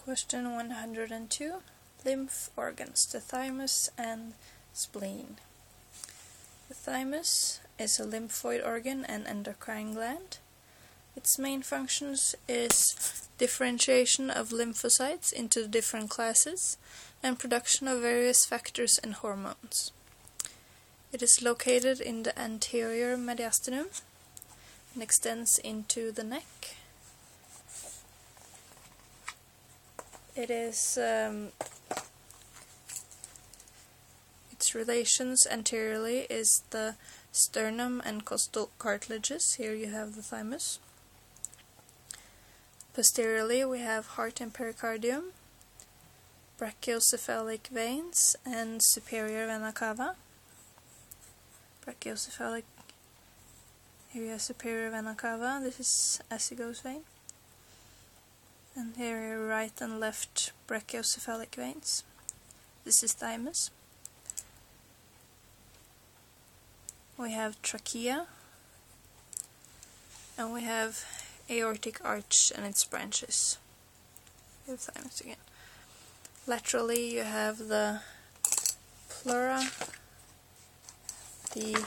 Question 102. Lymph organs, the thymus and spleen. The thymus is a lymphoid organ and endocrine gland. Its main functions is differentiation of lymphocytes into different classes and production of various factors and hormones. It is located in the anterior mediastinum and extends into the neck. It is its relations anteriorly is the sternum and costal cartilages. Here you have the thymus. Posteriorly we have heart and pericardium, brachiocephalic veins, and superior vena cava. Brachiocephalic, here you have superior vena cava, this is azygos vein. And here are right and left brachiocephalic veins. This is thymus. We have trachea, and we have aortic arch and its branches. We have thymus again. Laterally you have the pleura, the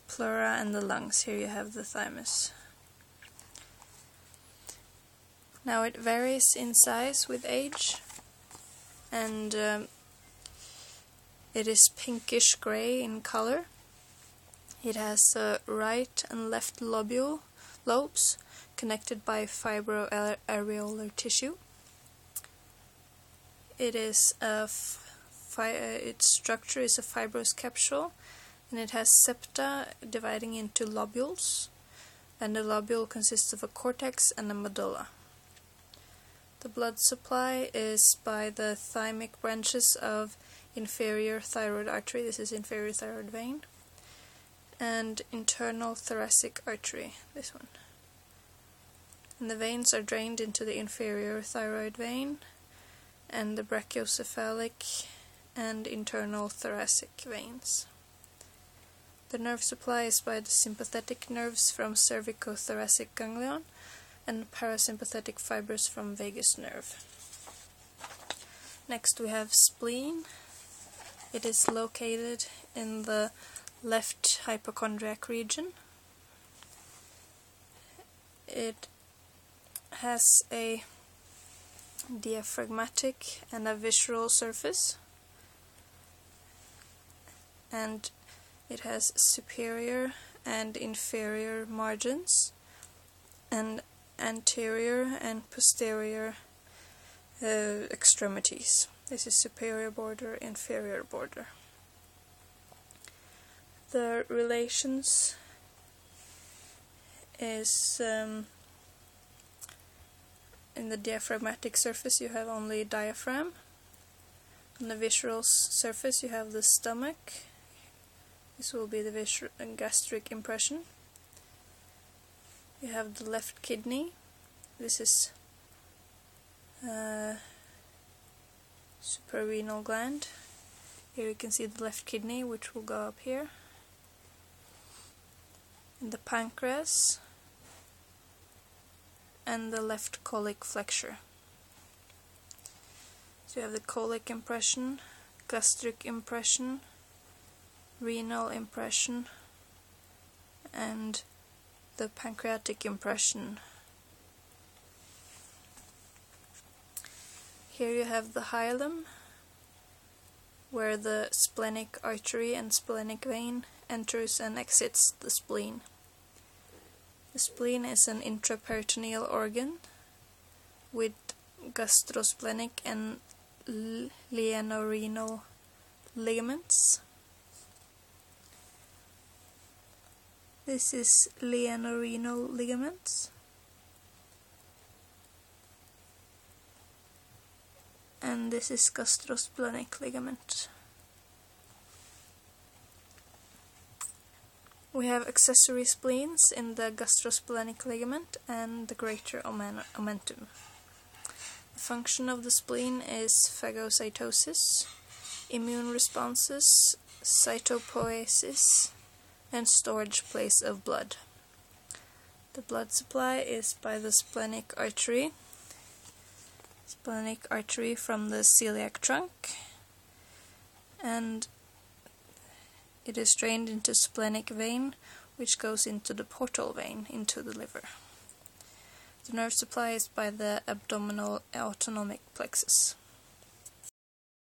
pleura and the lungs. Here you have the thymus. Now it varies in size with age, and it is pinkish gray in color. It has right and left lobes connected by fibroareolar tissue. It is its structure is a fibrous capsule, and it has septa dividing into lobules, and the lobule consists of a cortex and a medulla. The blood supply is by the thymic branches of inferior thyroid artery, this is inferior thyroid vein, and internal thoracic artery, this one. And the veins are drained into the inferior thyroid vein and the brachiocephalic and internal thoracic veins. The nerve supply is by the sympathetic nerves from cervicothoracic ganglion and parasympathetic fibers from vagus nerve. Next we have spleen. It is located in the left hypochondriac region. It has a diaphragmatic and a visceral surface, and it has superior and inferior margins and anterior and posterior extremities. This is superior border, inferior border. The relations is in the diaphragmatic surface you have only diaphragm. On the visceral surface you have the stomach. This will be the gastric impression. You have the left kidney. This is suprarenal gland. Here you can see the left kidney, which will go up here. And the pancreas and the left colic flexure. So you have the colic impression, gastric impression, renal impression, and the pancreatic impression. Here you have the hilum, where the splenic artery and splenic vein enters and exits the spleen. The spleen is an intraperitoneal organ with gastrosplenic and lienorenal ligaments. This is lienorenal ligaments, and this is gastrosplenic ligament. We have accessory spleens in the gastrosplenic ligament and the greater omentum. The function of the spleen is phagocytosis, immune responses, cytopoiesis, and storage place of blood. The blood supply is by the splenic artery from the celiac trunk, and it is drained into splenic vein, which goes into the portal vein into the liver. The nerve supply is by the abdominal autonomic plexus.